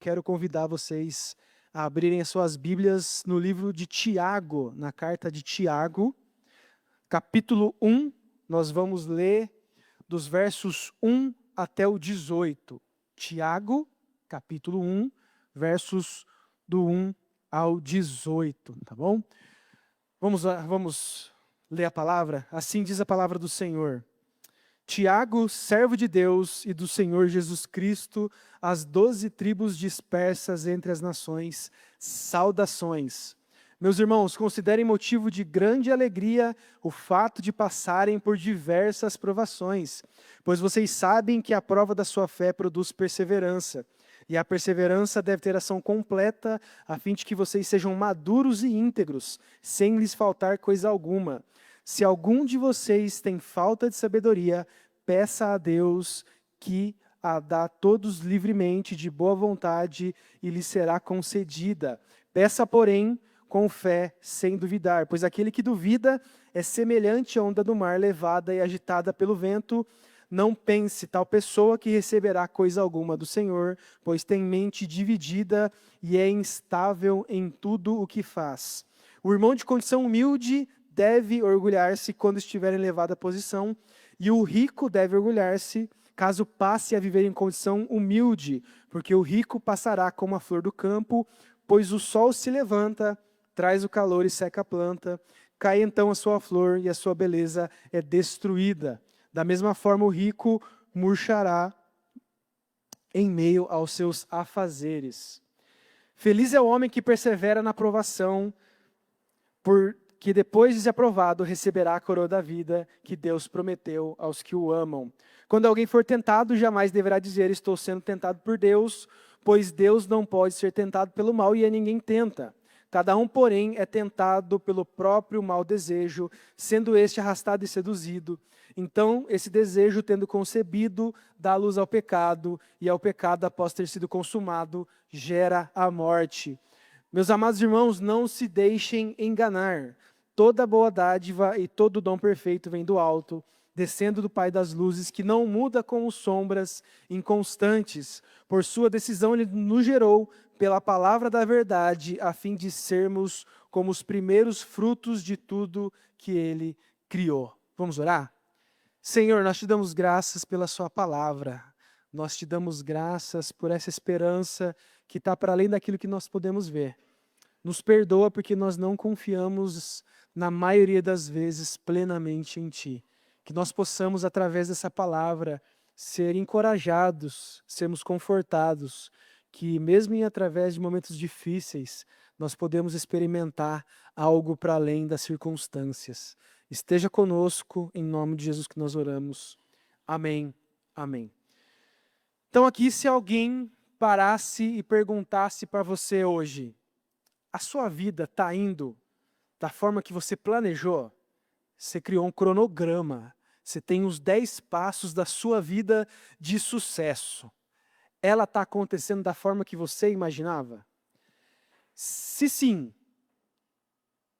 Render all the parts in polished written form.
quero convidar vocês a abrirem as suas Bíblias no livro de Tiago, na carta de Tiago, capítulo 1. Nós vamos ler dos versos 1 até o 18. Tiago, capítulo 1, versos do 1 ao 18, tá bom? Vamos ler a palavra? Assim diz a palavra do Senhor. Tiago, servo de Deus e do Senhor Jesus Cristo, às 12 tribos dispersas entre as nações, saudações. Meus irmãos, considerem motivo de grande alegria o fato de passarem por diversas provações, pois vocês sabem que a prova da sua fé produz perseverança. E a perseverança deve ter ação completa, a fim de que vocês sejam maduros e íntegros, sem lhes faltar coisa alguma. Se algum de vocês tem falta de sabedoria, peça a Deus que a dá a todos livremente, de boa vontade, e lhe será concedida. Peça, porém, com fé, sem duvidar, pois aquele que duvida é semelhante à onda do mar, levada e agitada pelo vento. Não pense tal pessoa que receberá coisa alguma do Senhor, pois tem mente dividida e é instável em tudo o que faz. O irmão de condição humilde deve orgulhar-se quando estiver em elevada posição, e o rico deve orgulhar-se caso passe a viver em condição humilde, porque o rico passará como a flor do campo, pois o sol se levanta, traz o calor e seca a planta, cai então a sua flor e a sua beleza é destruída. Da mesma forma, o rico murchará em meio aos seus afazeres. Feliz é o homem que persevera na provação, porque depois de ser aprovado, receberá a coroa da vida que Deus prometeu aos que o amam. Quando alguém for tentado, jamais deverá dizer, estou sendo tentado por Deus, pois Deus não pode ser tentado pelo mal e a ninguém tenta. Cada um, porém, é tentado pelo próprio mau desejo, sendo este arrastado e seduzido. Então, esse desejo, tendo concebido, dá luz ao pecado, e ao pecado, após ter sido consumado, gera a morte. Meus amados irmãos, não se deixem enganar. Toda boa dádiva e todo dom perfeito vem do alto, descendo do Pai das luzes, que não muda com sombras inconstantes. Por sua decisão, ele nos gerou pela palavra da verdade, a fim de sermos como os primeiros frutos de tudo que ele criou. Vamos orar? Senhor, nós te damos graças pela sua palavra. Nós te damos graças por essa esperança que está para além daquilo que nós podemos ver. Nos perdoa porque nós não confiamos, na maioria das vezes, plenamente em Ti. Que nós possamos, através dessa palavra, ser encorajados, sermos confortados, que mesmo através de momentos difíceis, nós podemos experimentar algo para além das circunstâncias. Esteja conosco, em nome de Jesus que nós oramos. Amém. Amém. Então aqui, se alguém parasse e perguntasse para você hoje, a sua vida está indo da forma que você planejou? Você criou um cronograma, você tem os 10 passos da sua vida de sucesso. Ela está acontecendo da forma que você imaginava? Se sim,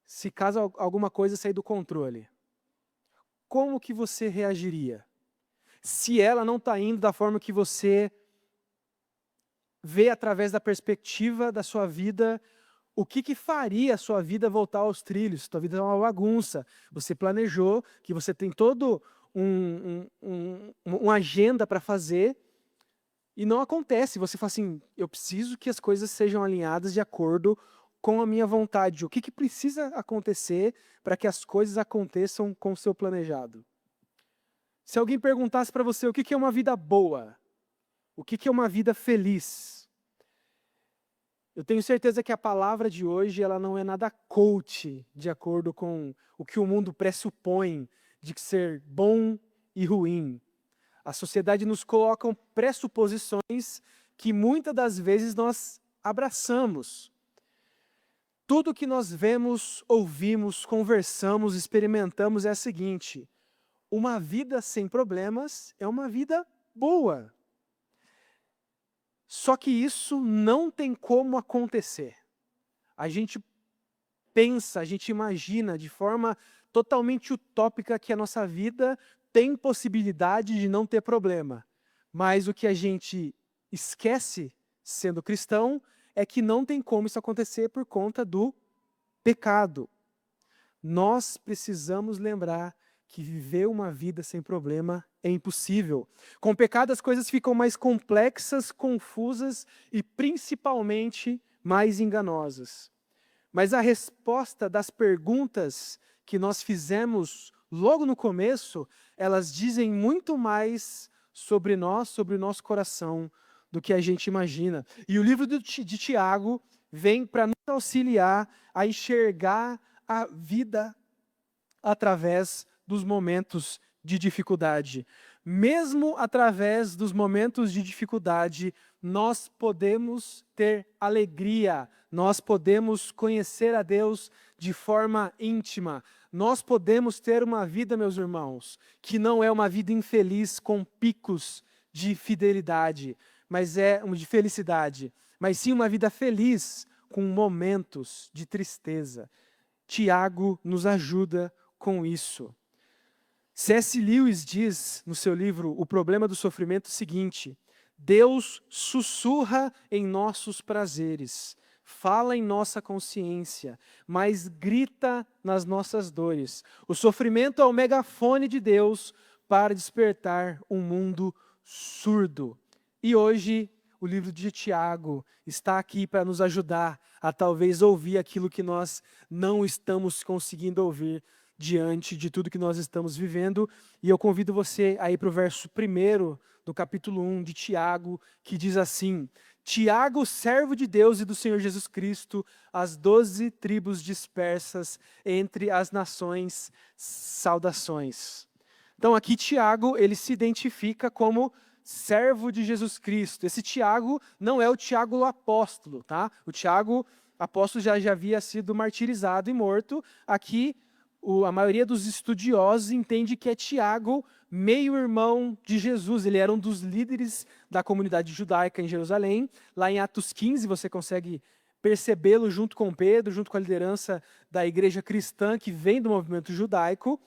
se caso alguma coisa sair do controle, como que você reagiria? Se ela não está indo da forma que você vê através da perspectiva da sua vida, o que faria a sua vida voltar aos trilhos? Sua vida é uma bagunça. Você planejou, que você tem todo uma agenda para fazer, e não acontece. Você fala assim, eu preciso que as coisas sejam alinhadas de acordo com a minha vontade. O que precisa acontecer para que as coisas aconteçam com o seu planejado? Se alguém perguntasse para você o que é uma vida boa, o que é uma vida feliz, eu tenho certeza que a palavra de hoje ela não é nada coach, de acordo com o que o mundo pressupõe de ser bom e ruim. A sociedade nos coloca pressuposições que muitas das vezes nós abraçamos. Tudo que nós vemos, ouvimos, conversamos, experimentamos é a seguinte: uma vida sem problemas é uma vida boa. Só que isso não tem como acontecer. A gente pensa, a gente imagina de forma totalmente utópica que a nossa vida tem possibilidade de não ter problema. Mas o que a gente esquece sendo cristão, é que não tem como isso acontecer por conta do pecado. Nós precisamos lembrar que viver uma vida sem problema é impossível. Com o pecado as coisas ficam mais complexas, confusas e principalmente mais enganosas. Mas a resposta das perguntas que nós fizemos logo no começo, elas dizem muito mais sobre nós, sobre o nosso coração, do que a gente imagina. E o livro de Tiago vem para nos auxiliar a enxergar a vida através dos momentos de dificuldade. Mesmo através dos momentos de dificuldade, nós podemos ter alegria, nós podemos conhecer a Deus de forma íntima, nós podemos ter uma vida, meus irmãos, que não é uma vida infeliz com picos de fidelidade, mas é uma de felicidade, mas sim uma vida feliz com momentos de tristeza. Tiago nos ajuda com isso. C.S. Lewis diz no seu livro O Problema do Sofrimento o seguinte: Deus sussurra em nossos prazeres, fala em nossa consciência, mas grita nas nossas dores. O sofrimento é o megafone de Deus para despertar um mundo surdo. E hoje o livro de Tiago está aqui para nos ajudar a talvez ouvir aquilo que nós não estamos conseguindo ouvir diante de tudo que nós estamos vivendo. E eu convido você a ir para o verso 1 do capítulo 1 de Tiago, que diz assim: Tiago, servo de Deus e do Senhor Jesus Cristo, as 12 tribos dispersas entre as nações, saudações. Então aqui Tiago, ele se identifica como servo de Jesus Cristo. Esse Tiago não é o Tiago o apóstolo, tá? O Tiago apóstolo já havia sido martirizado e morto. Aqui a maioria dos estudiosos entende que é Tiago, meio-irmão de Jesus. Ele era um dos líderes da comunidade judaica em Jerusalém. Lá em Atos 15 você consegue percebê-lo junto com Pedro, junto com a liderança da igreja cristã que vem do movimento judaico.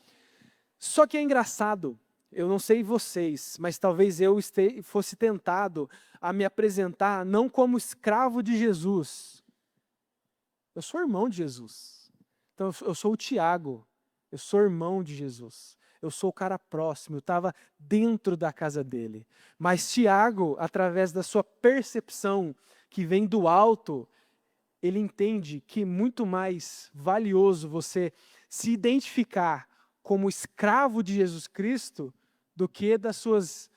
Só que é engraçado, eu não sei vocês, mas talvez eu fosse tentado a me apresentar não como escravo de Jesus. Eu sou irmão de Jesus. Então eu sou o Tiago, eu sou irmão de Jesus. Eu sou o cara próximo, eu estava dentro da casa dele. Mas Tiago, através da sua percepção que vem do alto, ele entende que é muito mais valioso você se identificar como escravo de Jesus Cristo do que das suas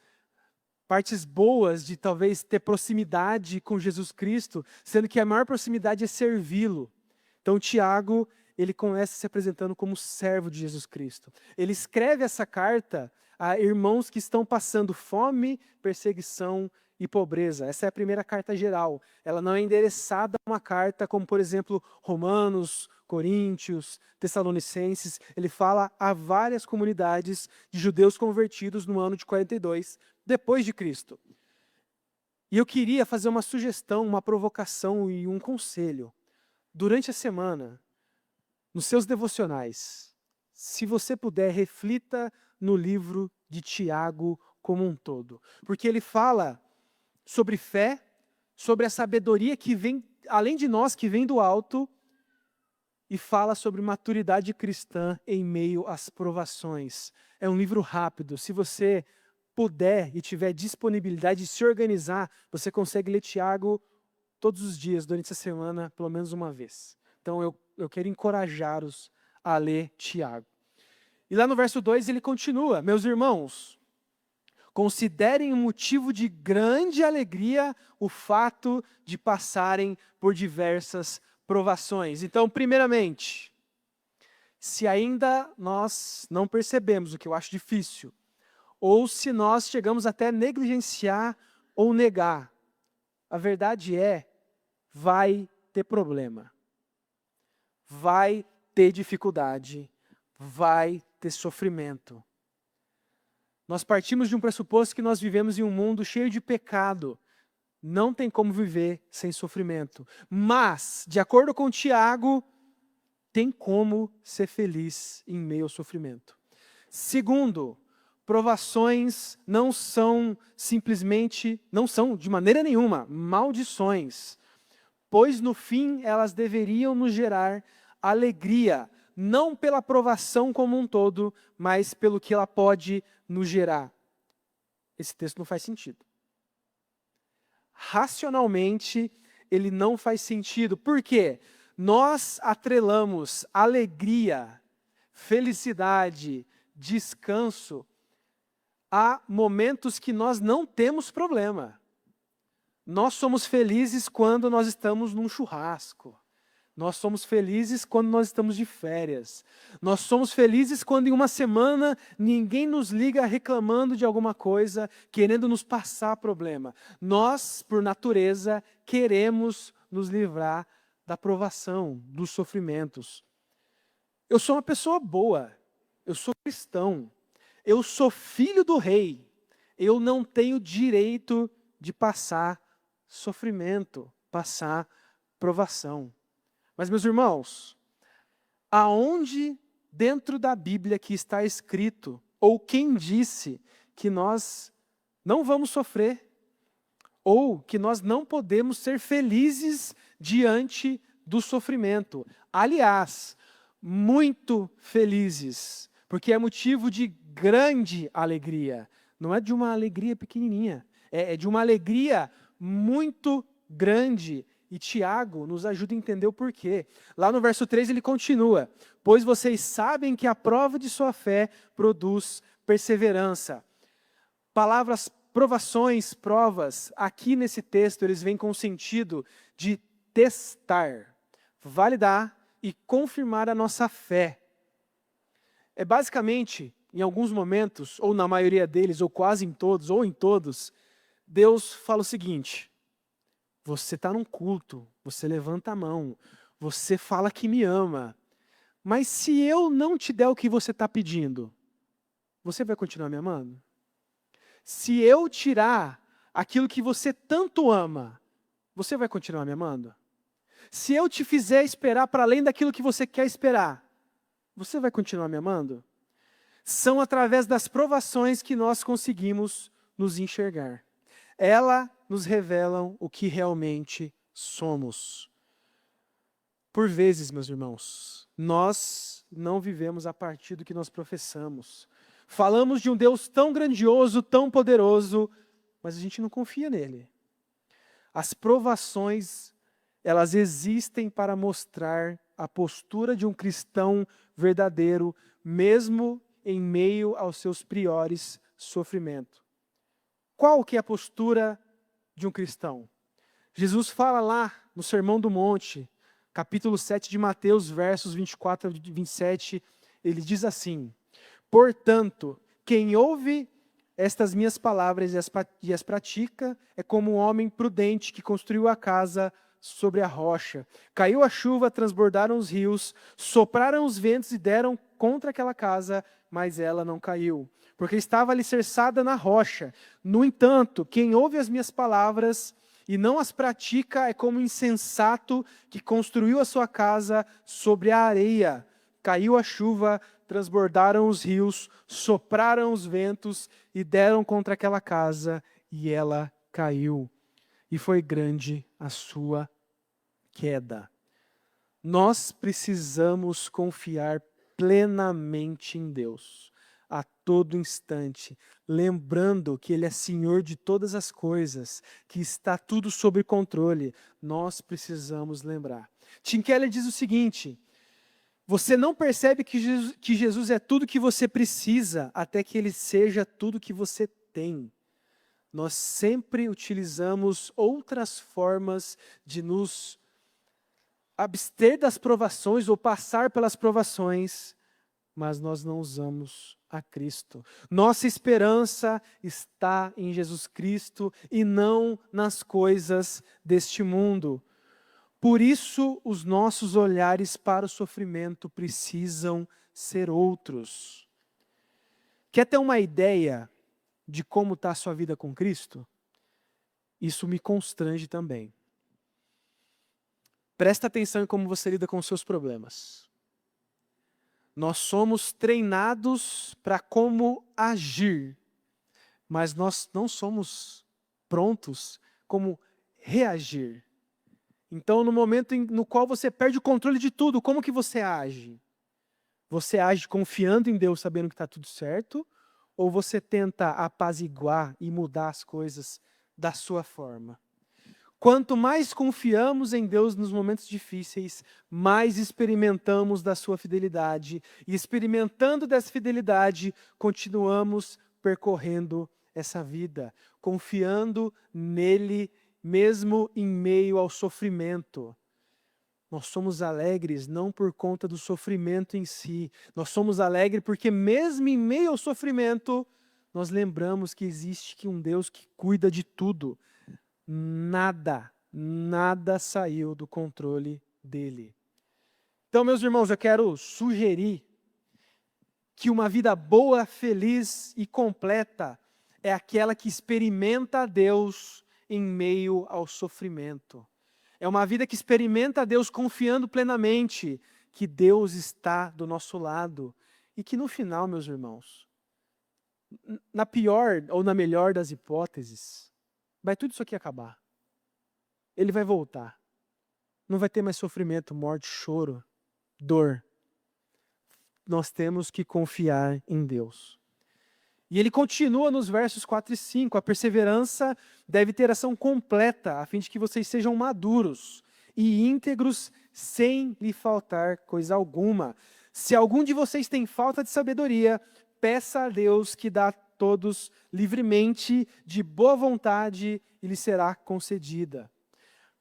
partes boas de talvez ter proximidade com Jesus Cristo, sendo que a maior proximidade é servi-lo. Então Tiago, ele começa se apresentando como servo de Jesus Cristo. Ele escreve essa carta a irmãos que estão passando fome, perseguição e pobreza. Essa é a primeira carta geral. Ela não é endereçada a uma carta como, por exemplo, Romanos, Coríntios, Tessalonicenses. Ele fala a várias comunidades de judeus convertidos no ano de 42, depois de Cristo. E eu queria fazer uma sugestão, uma provocação e um conselho. Durante a semana, nos seus devocionais, se você puder, reflita no livro de Tiago como um todo. Porque ele fala sobre fé, sobre a sabedoria que vem, além de nós, que vem do alto, e fala sobre maturidade cristã em meio às provações. É um livro rápido. Se você puder e tiver disponibilidade de se organizar, você consegue ler Tiago todos os dias, durante a semana, pelo menos uma vez. Então eu quero encorajá-los a ler Tiago. E lá no verso 2 ele continua: meus irmãos, considerem um motivo de grande alegria o fato de passarem por diversas provações. Então, primeiramente, se ainda nós não percebemos, o que eu acho difícil, ou se nós chegamos até a negligenciar ou negar, a verdade é, vai ter problema. Vai ter dificuldade, vai ter sofrimento. Nós partimos de um pressuposto que nós vivemos em um mundo cheio de pecado. Não tem como viver sem sofrimento. Mas, de acordo com Tiago, tem como ser feliz em meio ao sofrimento. Segundo, provações não são simplesmente, não são de maneira nenhuma maldições, pois no fim elas deveriam nos gerar alegria, não pela provação como um todo, mas pelo que ela pode nos gerar. Esse texto não faz sentido. Racionalmente, ele não faz sentido. Por quê? Nós atrelamos alegria, felicidade, descanso a momentos que nós não temos problema. Nós somos felizes quando nós estamos num churrasco. Nós somos felizes quando nós estamos de férias. Nós somos felizes quando em uma semana ninguém nos liga reclamando de alguma coisa, querendo nos passar problema. Nós, por natureza, queremos nos livrar da provação, dos sofrimentos. Eu sou uma pessoa boa, eu sou cristão, eu sou filho do rei. Eu não tenho direito de passar sofrimento, passar provação. Mas, meus irmãos, aonde dentro da Bíblia que está escrito, ou quem disse que nós não vamos sofrer, ou que nós não podemos ser felizes diante do sofrimento? Aliás, muito felizes, porque é motivo de grande alegria. Não é de uma alegria pequenininha, é de uma alegria muito grande. E Tiago nos ajuda a entender o porquê. Lá no verso 3 ele continua: pois vocês sabem que a prova de sua fé produz perseverança. Palavras provações, provas, aqui nesse texto eles vêm com o sentido de testar, validar e confirmar a nossa fé. É basicamente, em alguns momentos, ou na maioria deles, ou quase em todos, ou em todos, Deus fala o seguinte: você está num culto, você levanta a mão, você fala que me ama, mas se eu não te der o que você está pedindo, você vai continuar me amando? Se eu tirar aquilo que você tanto ama, você vai continuar me amando? Se eu te fizer esperar para além daquilo que você quer esperar, você vai continuar me amando? São através das provações que nós conseguimos nos enxergar. Elas nos revelam o que realmente somos. Por vezes, meus irmãos, nós não vivemos a partir do que nós professamos. Falamos de um Deus tão grandioso, tão poderoso, mas a gente não confia nele. As provações, elas existem para mostrar a postura de um cristão verdadeiro, mesmo em meio aos seus piores sofrimentos. Qual que é a postura de um cristão? Jesus fala lá no Sermão do Monte, capítulo 7 de Mateus, versos 24 a 27, ele diz assim: portanto, quem ouve estas minhas palavras e as pratica é como um homem prudente que construiu a casa sobre a rocha. Caiu a chuva, transbordaram os rios, sopraram os ventos e deram contra aquela casa, mas ela não caiu, porque estava alicerçada na rocha. No entanto, quem ouve as minhas palavras e não as pratica é como um insensato que construiu a sua casa sobre a areia. Caiu a chuva, transbordaram os rios, sopraram os ventos e deram contra aquela casa, e ela caiu. E foi grande a sua queda. Nós precisamos confiar plenamente em Deus, a todo instante, lembrando que Ele é Senhor de todas as coisas, que está tudo sob controle. Nós precisamos lembrar. Tim Keller diz o seguinte: você não percebe que Jesus é tudo que você precisa, até que Ele seja tudo que você tem. Nós sempre utilizamos outras formas de nos abster das provações ou passar pelas provações, mas nós não usamos a Cristo. Nossa esperança está em Jesus Cristo e não nas coisas deste mundo. Por isso, os nossos olhares para o sofrimento precisam ser outros. Quer ter uma ideia de como está a sua vida com Cristo? Isso me constrange também. Presta atenção em como você lida com os seus problemas. Nós somos treinados para como agir, mas nós não somos prontos como reagir. Então, no momento no qual você perde o controle de tudo, como que você age? Você age confiando em Deus, sabendo que está tudo certo? Ou você tenta apaziguar e mudar as coisas da sua forma? Quanto mais confiamos em Deus nos momentos difíceis, mais experimentamos da sua fidelidade. E experimentando dessa fidelidade, continuamos percorrendo essa vida, confiando nele, mesmo em meio ao sofrimento. Nós somos alegres não por conta do sofrimento em si. Nós somos alegres porque mesmo em meio ao sofrimento, nós lembramos que existe um Deus que cuida de tudo. Nada saiu do controle dele. Então, meus irmãos, eu quero sugerir que uma vida boa, feliz e completa é aquela que experimenta a Deus em meio ao sofrimento. É uma vida que experimenta a Deus confiando plenamente que Deus está do nosso lado. E que no final, meus irmãos, na pior ou na melhor das hipóteses, vai tudo isso aqui acabar. Ele vai voltar. Não vai ter mais sofrimento, morte, choro, dor. Nós temos que confiar em Deus. E ele continua nos versos 4 e 5. A perseverança deve ter ação completa, a fim de que vocês sejam maduros e íntegros, sem lhe faltar coisa alguma. Se algum de vocês tem falta de sabedoria, peça a Deus que dá a todos livremente, de boa vontade, e lhe será concedida.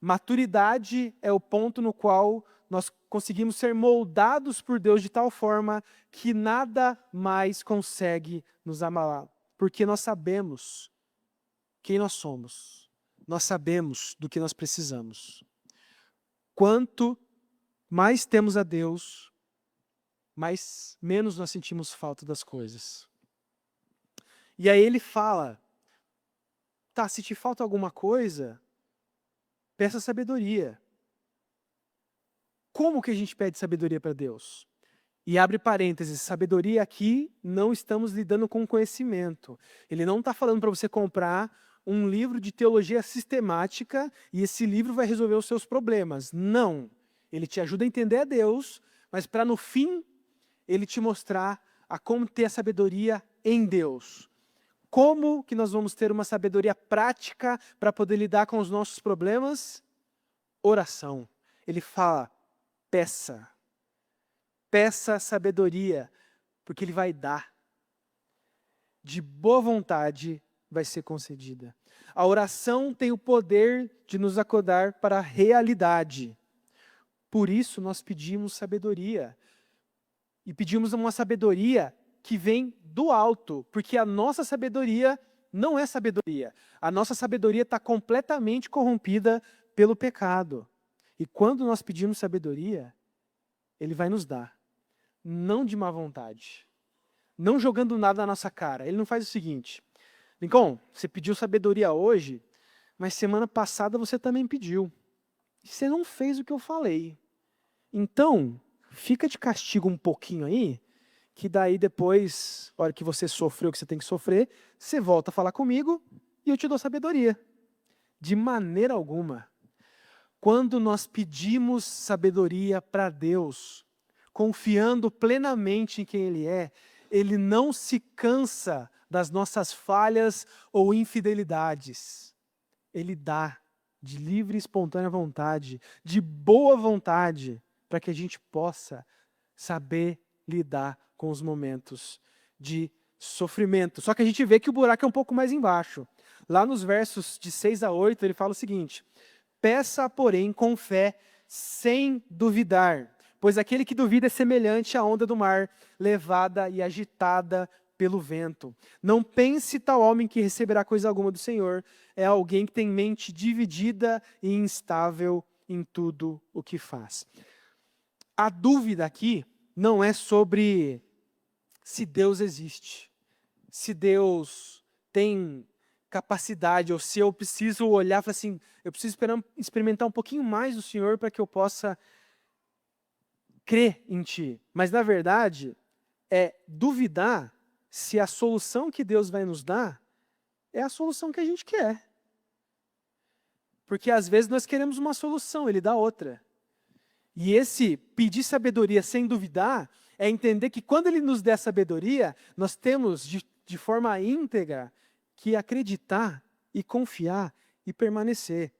Maturidade é o ponto no qual nós conseguimos ser moldados por Deus de tal forma que nada mais consegue nos abalar. Porque nós sabemos quem nós somos. Nós sabemos do que nós precisamos. Quanto mais temos a Deus, menos nós sentimos falta das coisas. E aí ele fala, tá, se te falta alguma coisa, peça sabedoria. Como que a gente pede sabedoria para Deus? E abre parênteses, sabedoria aqui não estamos lidando com conhecimento. Ele não está falando para você comprar um livro de teologia sistemática e esse livro vai resolver os seus problemas. Não. Ele te ajuda a entender a Deus, mas para no fim ele te mostrar a como ter a sabedoria em Deus. Como que nós vamos ter uma sabedoria prática para poder lidar com os nossos problemas? Oração. Ele fala, peça sabedoria, porque Ele vai dar. De boa vontade vai ser concedida. A oração tem o poder de nos acordar para a realidade. Por isso nós pedimos sabedoria. E pedimos uma sabedoria que vem do alto, porque a nossa sabedoria não é sabedoria. A nossa sabedoria está completamente corrompida pelo pecado. E quando nós pedimos sabedoria, Ele vai nos dar. Não de má vontade. Não jogando nada na nossa cara. Ele não faz o seguinte, Lincoln, você pediu sabedoria hoje, mas semana passada você também pediu. E você não fez o que eu falei. Então, fica de castigo um pouquinho aí, que daí depois, na hora que você sofreu o que você tem que sofrer, você volta a falar comigo e eu te dou sabedoria. De maneira alguma. Quando nós pedimos sabedoria para Deus, confiando plenamente em quem Ele é, Ele não se cansa das nossas falhas ou infidelidades. Ele dá de livre e espontânea vontade, de boa vontade, para que a gente possa saber lidar com os momentos de sofrimento. Só que a gente vê que o buraco é um pouco mais embaixo. Lá nos versos de 6 a 8, ele fala o seguinte, peça, porém, com fé, sem duvidar, pois aquele que duvida é semelhante à onda do mar, levada e agitada pelo vento. Não pense tal homem que receberá coisa alguma do Senhor, é alguém que tem mente dividida e instável em tudo o que faz. A dúvida aqui não é sobre se Deus existe, se Deus tem capacidade, ou se eu preciso olhar e falar assim, eu preciso experimentar um pouquinho mais do Senhor para que eu possa crer em ti. Mas, na verdade, é duvidar se a solução que Deus vai nos dar é a solução que a gente quer. Porque, às vezes, nós queremos uma solução, Ele dá outra. E esse pedir sabedoria sem duvidar é entender que quando Ele nos der sabedoria, nós temos, de forma íntegra, que acreditar e confiar e permanecer.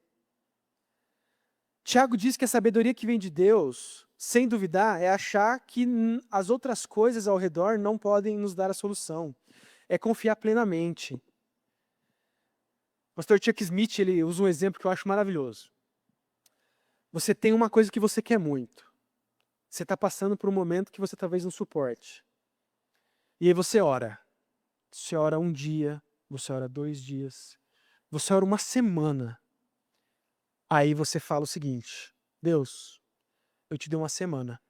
Tiago diz que a sabedoria que vem de Deus, sem duvidar, é achar que as outras coisas ao redor não podem nos dar a solução. É confiar plenamente. O pastor Chuck Smith, ele usa um exemplo que eu acho maravilhoso. Você tem uma coisa que você quer muito. Você está passando por um momento que você talvez não suporte. E aí você ora. Você ora um dia, você ora 2 dias, você ora uma semana. Aí você fala o seguinte: Deus, eu te dei uma semana.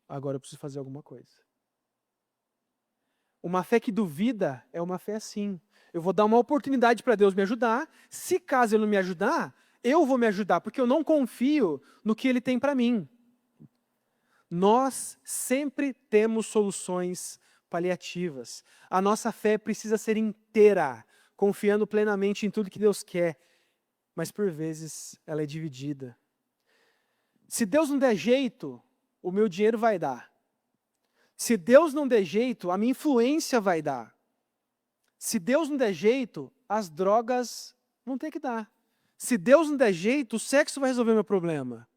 Agora eu preciso fazer alguma coisa. Uma fé que duvida é uma fé assim. Eu vou dar uma oportunidade para Deus me ajudar. Se caso Ele não me ajudar, eu vou me ajudar, porque eu não confio no que Ele tem para mim. Nós sempre temos soluções paliativas. A nossa fé precisa ser inteira, confiando plenamente em tudo que Deus quer. Mas por vezes ela é dividida. Se Deus não der jeito, o meu dinheiro vai dar. Se Deus não der jeito, a minha influência vai dar. Se Deus não der jeito, as drogas vão ter que dar. Se Deus não der jeito, o sexo vai resolver meu problema.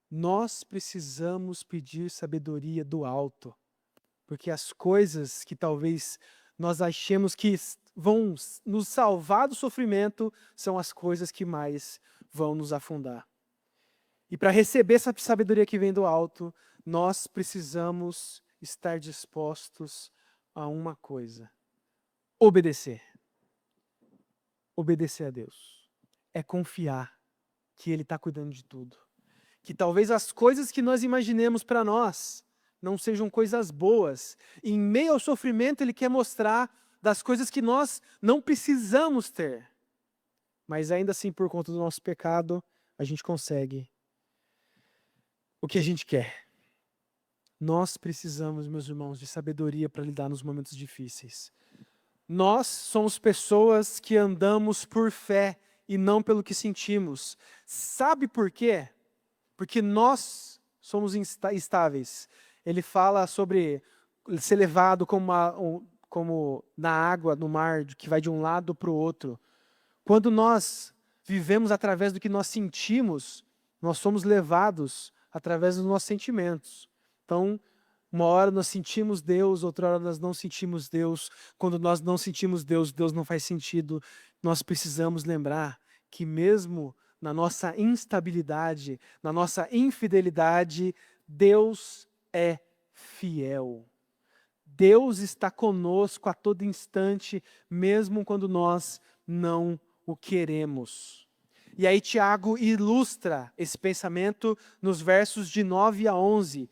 Nós precisamos pedir sabedoria do alto, porque as coisas que talvez nós achemos que vão nos salvar do sofrimento são as coisas que mais vão nos afundar. E para receber essa sabedoria que vem do alto, nós precisamos estar dispostos a uma coisa: obedecer. Obedecer a Deus. É confiar que Ele está cuidando de tudo. Que talvez as coisas que nós imaginemos para nós não sejam coisas boas. Em meio ao sofrimento, Ele quer mostrar das coisas que nós não precisamos ter. Mas ainda assim, por conta do nosso pecado, a gente consegue o que a gente quer. Nós precisamos, meus irmãos, de sabedoria para lidar nos momentos difíceis. Nós somos pessoas que andamos por fé e não pelo que sentimos. Sabe por quê? Porque nós somos instáveis. Ele fala sobre ser levado como na água, no mar, que vai de um lado para o outro. Quando nós vivemos através do que nós sentimos, nós somos levados através dos nossos sentimentos. Então, uma hora nós sentimos Deus, outra hora nós não sentimos Deus. Quando nós não sentimos Deus, Deus não faz sentido. Nós precisamos lembrar que mesmo na nossa instabilidade, na nossa infidelidade, Deus é fiel. Deus está conosco a todo instante, mesmo quando nós não o queremos. E aí Tiago ilustra esse pensamento nos versos de 9 a 11.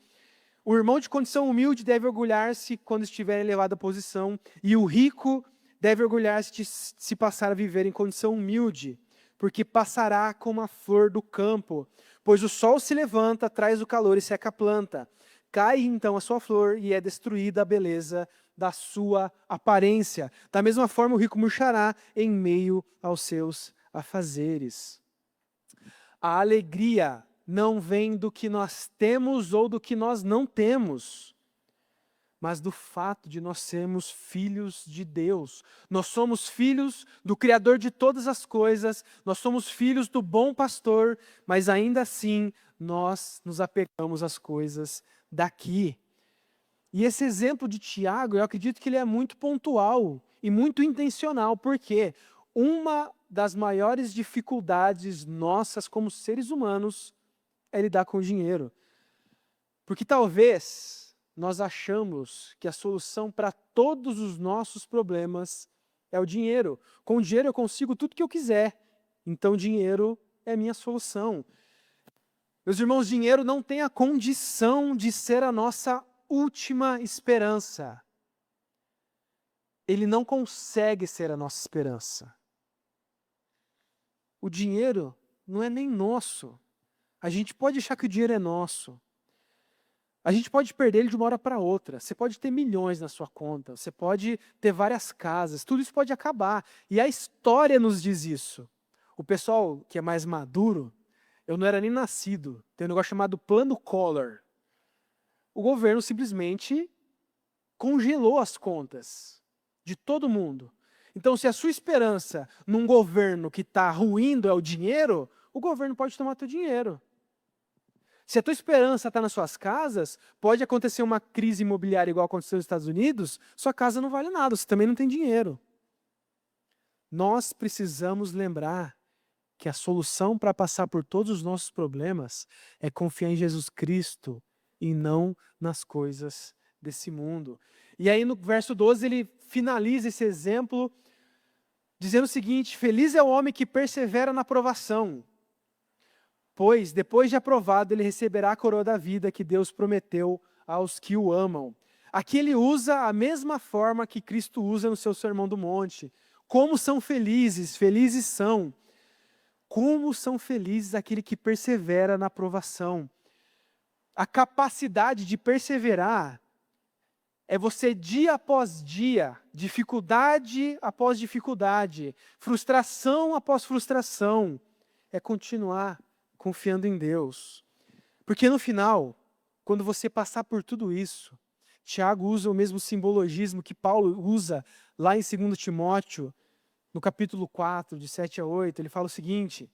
O irmão de condição humilde deve orgulhar-se quando estiver em elevada posição, e o rico deve orgulhar-se de se passar a viver em condição humilde, porque passará como a flor do campo, pois o sol se levanta, traz o calor e seca a planta. Cai então a sua flor e é destruída a beleza da sua aparência. Da mesma forma, o rico murchará em meio aos seus afazeres. A alegria não vem do que nós temos ou do que nós não temos, mas do fato de nós sermos filhos de Deus. Nós somos filhos do Criador de todas as coisas, nós somos filhos do bom pastor, mas ainda assim nós nos apegamos às coisas daqui. E esse exemplo de Tiago, eu acredito que ele é muito pontual e muito intencional, porque uma das maiores dificuldades nossas como seres humanos é lidar com o dinheiro. Porque talvez nós achamos que a solução para todos os nossos problemas é o dinheiro. Com o dinheiro eu consigo tudo que eu quiser. Então o dinheiro é a minha solução. Meus irmãos, dinheiro não tem a condição de ser a nossa última esperança. Ele não consegue ser a nossa esperança. O dinheiro não é nem nosso. A gente pode achar que o dinheiro é nosso. A gente pode perder ele de uma hora para outra. Você pode ter milhões na sua conta, você pode ter várias casas, tudo isso pode acabar. E a história nos diz isso. O pessoal que é mais maduro, eu não era nem nascido, tem um negócio chamado Plano Collor. O governo simplesmente congelou as contas de todo mundo. Então, se a sua esperança num governo que está ruindo é o dinheiro, o governo pode tomar teu dinheiro. Se a tua esperança está nas suas casas, pode acontecer uma crise imobiliária igual aconteceu nos Estados Unidos, sua casa não vale nada, você também não tem dinheiro. Nós precisamos lembrar que a solução para passar por todos os nossos problemas é confiar em Jesus Cristo e não nas coisas desse mundo. E aí no verso 12 ele finaliza esse exemplo dizendo o seguinte: feliz é o homem que persevera na provação, pois depois de aprovado ele receberá a coroa da vida que Deus prometeu aos que o amam. Aqui ele usa a mesma forma que Cristo usa no seu Sermão do Monte. Como são felizes, felizes são. Como são felizes aquele que persevera na provação. A capacidade de perseverar é você dia após dia, dificuldade após dificuldade, frustração após frustração, é continuar confiando em Deus. Porque no final, quando você passar por tudo isso, Tiago usa o mesmo simbologismo que Paulo usa lá em 2 Timóteo, no capítulo 4, de 7 a 8, ele fala o seguinte: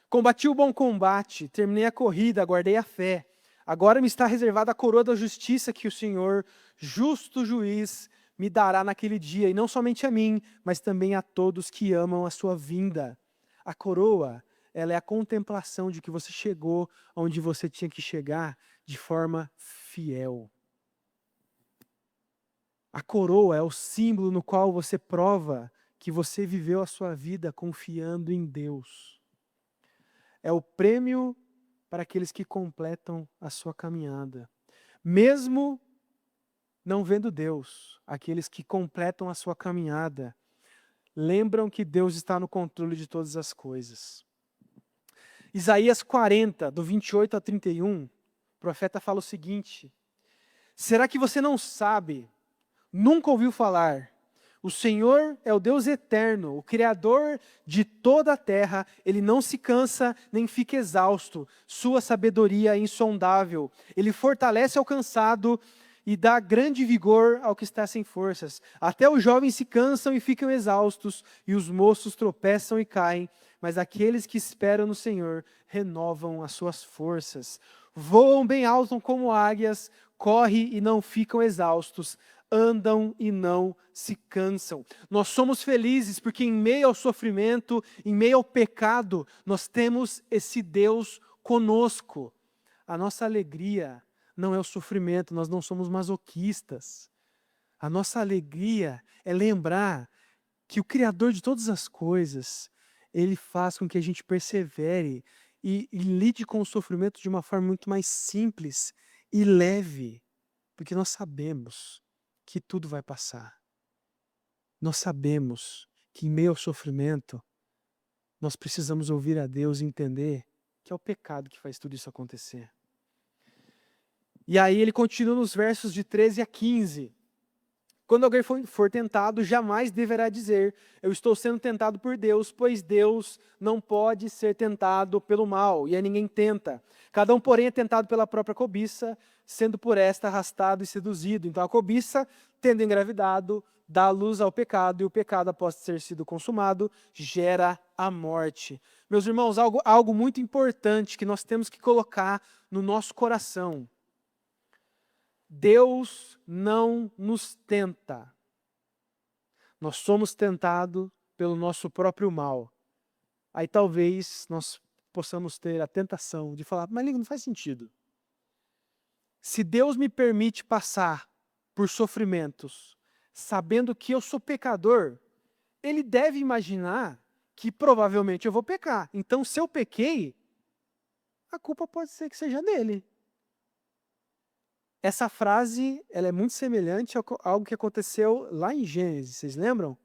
combati o bom combate, terminei a corrida, guardei a fé. Agora me está reservada a coroa da justiça que o Senhor, justo juiz, me dará naquele dia, e não somente a mim, mas também a todos que amam a sua vinda. A coroa, ela é a contemplação de que você chegou onde você tinha que chegar de forma fiel. A coroa é o símbolo no qual você prova que você viveu a sua vida confiando em Deus. É o prêmio para aqueles que completam a sua caminhada. Mesmo não vendo Deus, aqueles que completam a sua caminhada, lembram que Deus está no controle de todas as coisas. Isaías 40, do 28 a 31, o profeta fala o seguinte: será que você não sabe, nunca ouviu falar? O Senhor é o Deus eterno, o Criador de toda a terra. Ele não se cansa nem fica exausto. Sua sabedoria é insondável. Ele fortalece ao cansado e dá grande vigor ao que está sem forças. Até os jovens se cansam e ficam exaustos, e os moços tropeçam e caem. Mas aqueles que esperam no Senhor renovam as suas forças. Voam bem alto como águias, correm e não ficam exaustos, andam e não se cansam. Nós somos felizes porque em meio ao sofrimento, em meio ao pecado, nós temos esse Deus conosco. A nossa alegria não é o sofrimento, nós não somos masoquistas. A nossa alegria é lembrar que o Criador de todas as coisas, Ele faz com que a gente persevere e lide com o sofrimento de uma forma muito mais simples e leve, porque nós sabemos que tudo vai passar. Nós sabemos que em meio ao sofrimento, nós precisamos ouvir a Deus e entender que é o pecado que faz tudo isso acontecer. E aí ele continua nos versos de 13 a 15. Quando alguém for tentado, jamais deverá dizer: eu estou sendo tentado por Deus, pois Deus não pode ser tentado pelo mal, e a ninguém tenta. Cada um, porém, é tentado pela própria cobiça, sendo por esta arrastado e seduzido. Então a cobiça, tendo engravidado, dá luz ao pecado, e o pecado, após ter sido consumado, gera a morte. Meus irmãos, algo muito importante que nós temos que colocar no nosso coração: Deus não nos tenta. Nós somos tentados pelo nosso próprio mal. Aí talvez nós possamos ter a tentação de falar: mas não faz sentido. Se Deus me permite passar por sofrimentos, sabendo que eu sou pecador, Ele deve imaginar que provavelmente eu vou pecar. Então, se eu pequei, a culpa pode ser que seja dele. Essa frase, ela é muito semelhante a algo que aconteceu lá em Gênesis. Vocês lembram?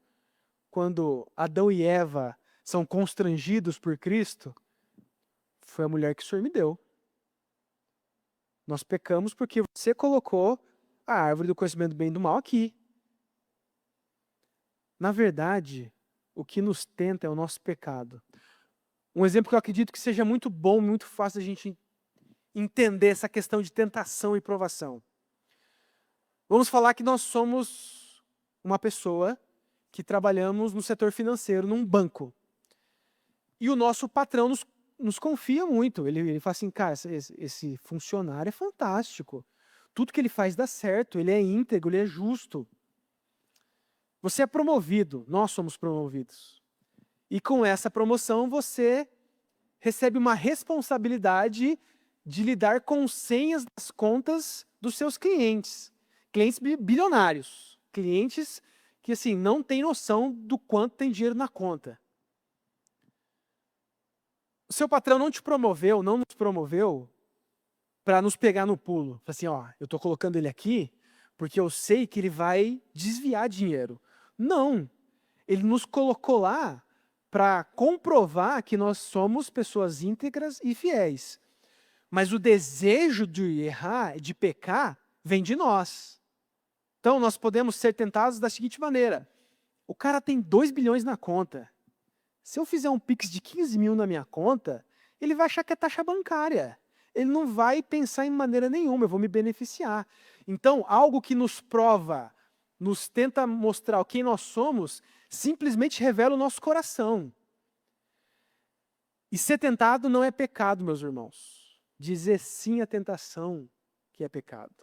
Quando Adão e Eva são constrangidos por Cristo, foi a mulher que o Senhor me deu. Nós pecamos porque você colocou a árvore do conhecimento do bem e do mal aqui. Na verdade, o que nos tenta é o nosso pecado. Um exemplo que eu acredito que seja muito bom, muito fácil a gente entender essa questão de tentação e provação. Vamos falar que nós somos uma pessoa que trabalhamos no setor financeiro, num banco. E o nosso patrão nos confia muito. Ele fala assim, cara, esse funcionário é fantástico. Tudo que ele faz dá certo, ele é íntegro, ele é justo. Você é promovido, nós somos promovidos. E com essa promoção você recebe uma responsabilidade de lidar com senhas das contas dos seus clientes. Clientes bilionários. Clientes que assim, não têm noção do quanto tem dinheiro na conta. O seu patrão não te promoveu, não nos promoveu para nos pegar no pulo. Fala assim, ó, eu estou colocando ele aqui porque eu sei que ele vai desviar dinheiro. Não, ele nos colocou lá para comprovar que nós somos pessoas íntegras e fiéis. Mas o desejo de errar, de pecar, vem de nós. Então, nós podemos ser tentados da seguinte maneira. O cara tem 2 bilhões na conta. Se eu fizer um Pix de 15 mil na minha conta, ele vai achar que é taxa bancária. Ele não vai pensar em maneira nenhuma, eu vou me beneficiar. Então, algo que nos prova, nos tenta mostrar quem nós somos, simplesmente revela o nosso coração. E ser tentado não é pecado, meus irmãos. Dizer sim à tentação que é pecado.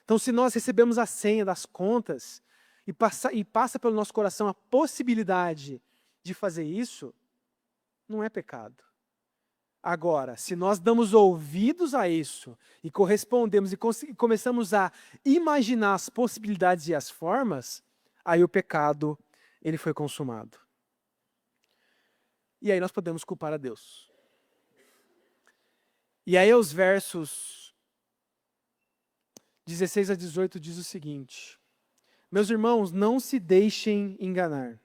Então, se nós recebemos a senha das contas e passa pelo nosso coração a possibilidade de fazer isso, não é pecado. Agora, se nós damos ouvidos a isso e correspondemos e começamos a imaginar as possibilidades e as formas, aí o pecado ele foi consumado. E aí nós podemos culpar a Deus. E aí os versos 16 a 18 diz o seguinte: meus irmãos, não se deixem enganar.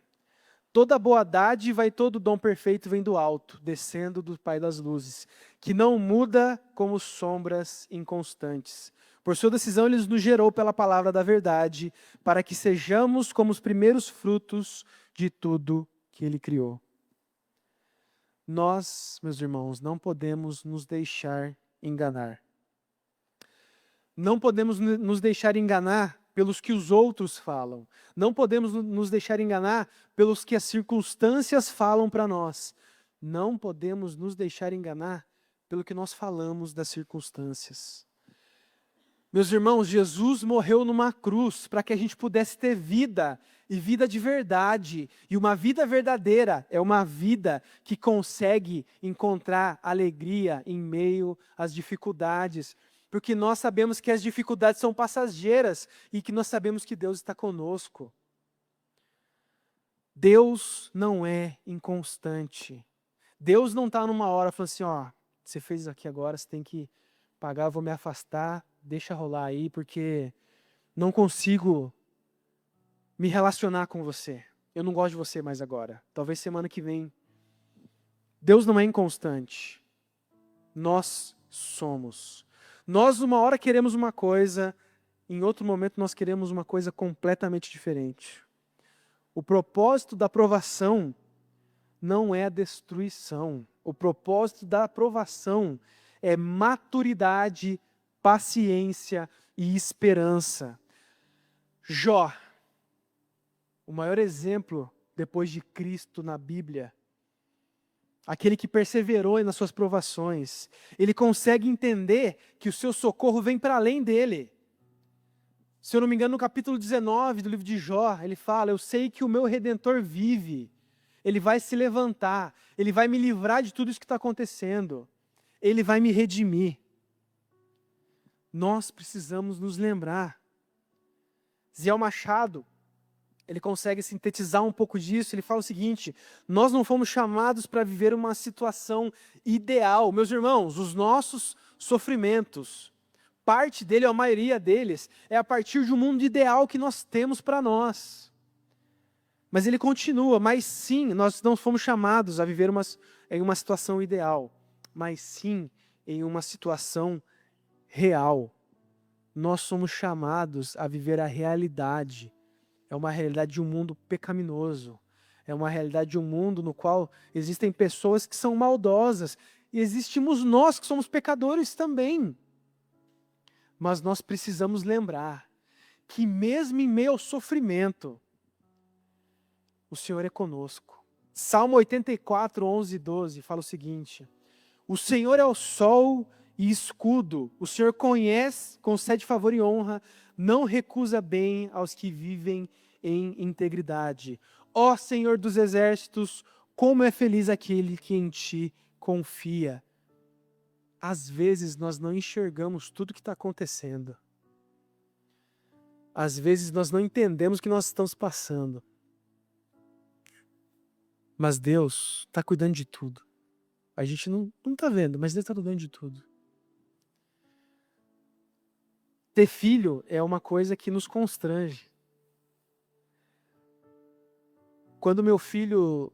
Toda boa dádiva e todo dom perfeito vem do alto, descendo do Pai das luzes, que não muda como sombras inconstantes. Por sua decisão, Ele nos gerou pela palavra da verdade, para que sejamos como os primeiros frutos de tudo que Ele criou. Nós, meus irmãos, não podemos nos deixar enganar. Não podemos nos deixar enganar pelos que os outros falam. Não podemos nos deixar enganar pelos que as circunstâncias falam para nós. Não podemos nos deixar enganar pelo que nós falamos das circunstâncias. Meus irmãos, Jesus morreu numa cruz para que a gente pudesse ter vida, e vida de verdade. E uma vida verdadeira é uma vida que consegue encontrar alegria em meio às dificuldades. Porque nós sabemos que as dificuldades são passageiras e que nós sabemos que Deus está conosco. Deus não é inconstante. Deus não está numa hora falando assim, ó, você fez isso aqui agora, você tem que pagar, eu vou me afastar, deixa rolar aí, porque não consigo me relacionar com você. Eu não gosto de você mais agora. Talvez semana que vem. Deus não é inconstante. Nós somos. Nós, uma hora, queremos uma coisa, em outro momento, nós queremos uma coisa completamente diferente. O propósito da aprovação não é a destruição. O propósito da aprovação é maturidade, paciência e esperança. Jó, o maior exemplo depois de Cristo na Bíblia, aquele que perseverou nas suas provações, ele consegue entender que o seu socorro vem para além dele. Se eu não me engano, no capítulo 19 do livro de Jó, ele fala, eu sei que o meu Redentor vive, ele vai se levantar, ele vai me livrar de tudo isso que está acontecendo, ele vai me redimir. Nós precisamos nos lembrar. Ziel Machado, ele consegue sintetizar um pouco disso, ele fala o seguinte, nós não fomos chamados para viver uma situação ideal. Meus irmãos, os nossos sofrimentos, parte dele, ou a maioria deles, é a partir de um mundo ideal que nós temos para nós. Mas ele continua, mas sim, nós não fomos chamados a viver em uma situação ideal. mas sim em uma situação real. Nós somos chamados a viver a realidade. É uma realidade de um mundo pecaminoso. É uma realidade de um mundo no qual existem pessoas que são maldosas. E existimos nós que somos pecadores também. Mas nós precisamos lembrar que mesmo em meio ao sofrimento, o Senhor é conosco. Salmo 84, 11 e 12 fala o seguinte: o Senhor é o sol e escudo. O Senhor conhece, concede favor e honra, não recusa bem aos que vivem em integridade. Ó Senhor dos exércitos, como é feliz aquele que em ti confia. Às vezes nós não enxergamos tudo o que está acontecendo. Às vezes nós não entendemos o que nós estamos passando. Mas Deus está cuidando de tudo. A gente não está vendo, mas Deus está cuidando de tudo. Ter filho é uma coisa que nos constrange. Quando meu filho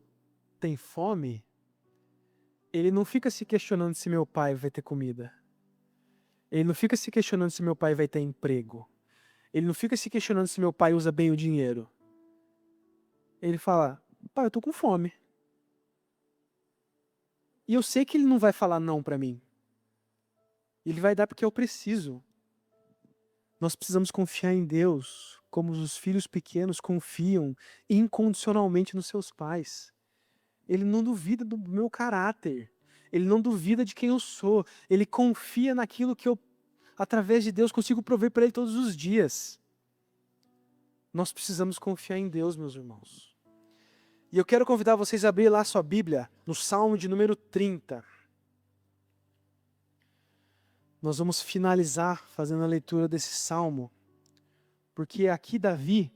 tem fome, ele não fica se questionando se meu pai vai ter comida. Ele não fica se questionando se meu pai vai ter emprego. Ele não fica se questionando se meu pai usa bem o dinheiro. Ele fala: pai, eu tô com fome. E eu sei que ele não vai falar não para mim. Ele vai dar porque eu preciso. Nós precisamos confiar em Deus, como os filhos pequenos confiam incondicionalmente nos seus pais. Ele não duvida do meu caráter. Ele não duvida de quem eu sou. Ele confia naquilo que eu, através de Deus, consigo prover para ele todos os dias. Nós precisamos confiar em Deus, meus irmãos. E eu quero convidar vocês a abrir lá a sua Bíblia, no Salmo de número 30. Nós vamos finalizar fazendo a leitura desse Salmo, porque aqui Davi,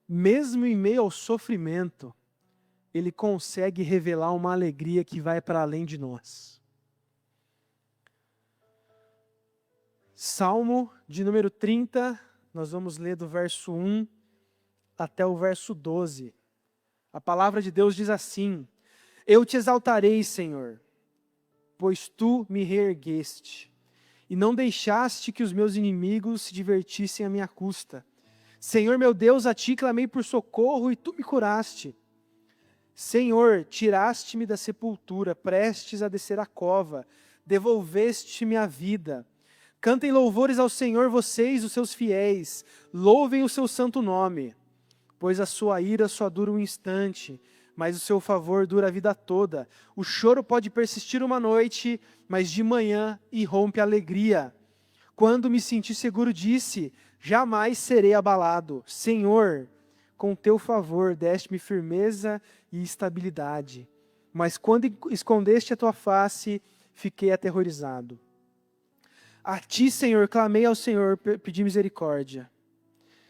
mesmo em meio ao sofrimento, ele consegue revelar uma alegria que vai para além de nós. Salmo de número 30, nós vamos ler do verso 1 até o verso 12. A palavra de Deus diz assim: eu te exaltarei, Senhor, pois tu me reergueste, e não deixaste que os meus inimigos se divertissem à minha custa. Senhor meu Deus, a ti clamei por socorro, e tu me curaste. Senhor, tiraste-me da sepultura, prestes a descer a cova, devolveste-me a vida. Cantem louvores ao Senhor vocês, os seus fiéis, louvem o seu santo nome, pois a sua ira só dura um instante, mas o seu favor dura a vida toda. O choro pode persistir uma noite, mas de manhã irrompe a alegria. Quando me senti seguro, disse: jamais serei abalado. Senhor, com teu favor deste-me firmeza e estabilidade. Mas quando escondeste a tua face, fiquei aterrorizado. A ti, Senhor, clamei ao Senhor, pedi misericórdia.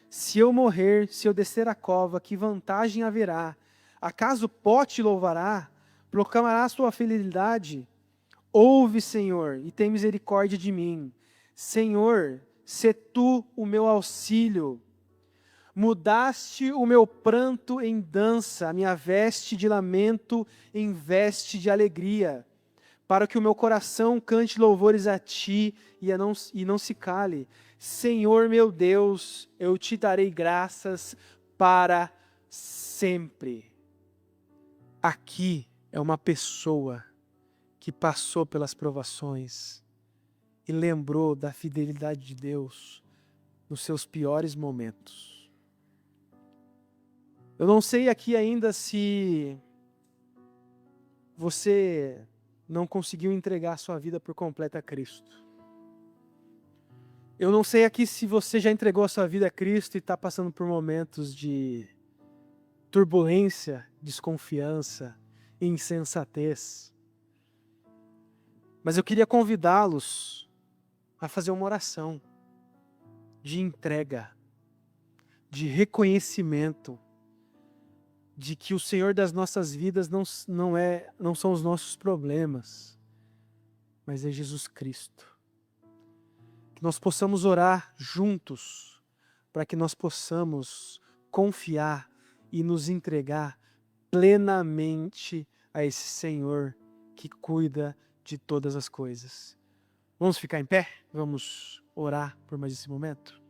Se eu morrer, se eu descer a cova, que vantagem haverá? Acaso Pó te louvará? Proclamarás tua fidelidade? Ouve, Senhor, e tem misericórdia de mim. Senhor, sê tu o meu auxílio. Mudaste o meu pranto em dança, a minha veste de lamento em veste de alegria, para que o meu coração cante louvores a ti e não se cale. Senhor meu Deus, eu te darei graças para sempre. Aqui é uma pessoa que passou pelas provações e lembrou da fidelidade de Deus nos seus piores momentos. Eu não sei aqui ainda se você não conseguiu entregar a sua vida por completo a Cristo. Eu não sei aqui se você já entregou a sua vida a Cristo e está passando por momentos de turbulência, desconfiança, insensatez. Mas eu queria convidá-los a fazer uma oração de entrega, de reconhecimento, de que o Senhor das nossas vidas não são os nossos problemas, mas é Jesus Cristo. Que nós possamos orar juntos, para que nós possamos confiar e nos entregar plenamente a esse Senhor que cuida de todas as coisas. Vamos ficar em pé? Vamos orar por mais esse momento?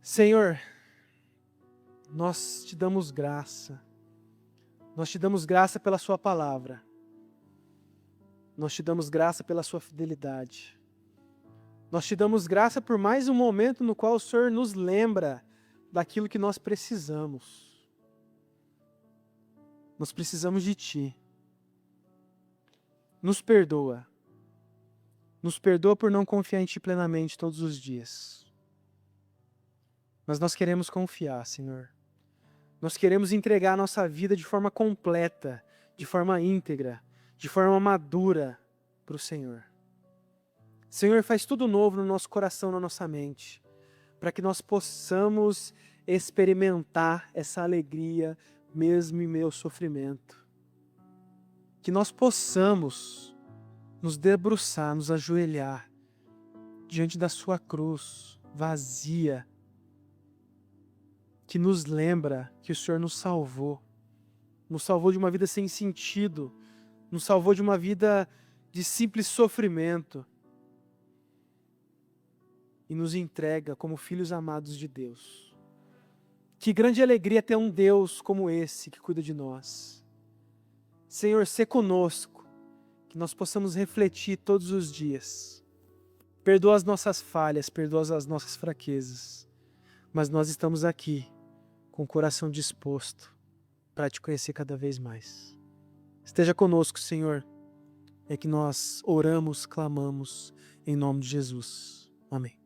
Senhor, nós te damos graça. Nós te damos graça pela sua palavra. Nós te damos graça pela sua fidelidade. Nós te damos graça por mais um momento no qual o Senhor nos lembra daquilo que nós precisamos. Nós precisamos de Ti. Nos perdoa. Nos perdoa por não confiar em Ti plenamente todos os dias. Mas nós queremos confiar, Senhor. Nós queremos entregar a nossa vida de forma completa, de forma íntegra, de forma madura para o Senhor. Senhor, faz tudo novo no nosso coração, na nossa mente, para que nós possamos experimentar essa alegria mesmo em meio ao sofrimento. Que nós possamos nos debruçar, nos ajoelhar diante da sua cruz vazia, que nos lembra que o Senhor nos salvou de uma vida sem sentido, nos salvou de uma vida de simples sofrimento e nos entrega como filhos amados de Deus. Que grande alegria ter um Deus como esse que cuida de nós. Senhor, sê conosco, que nós possamos refletir todos os dias. Perdoa as nossas falhas, perdoa as nossas fraquezas, mas nós estamos aqui com o coração disposto para te conhecer cada vez mais. Esteja conosco, Senhor, é que nós oramos, clamamos em nome de Jesus. Amém.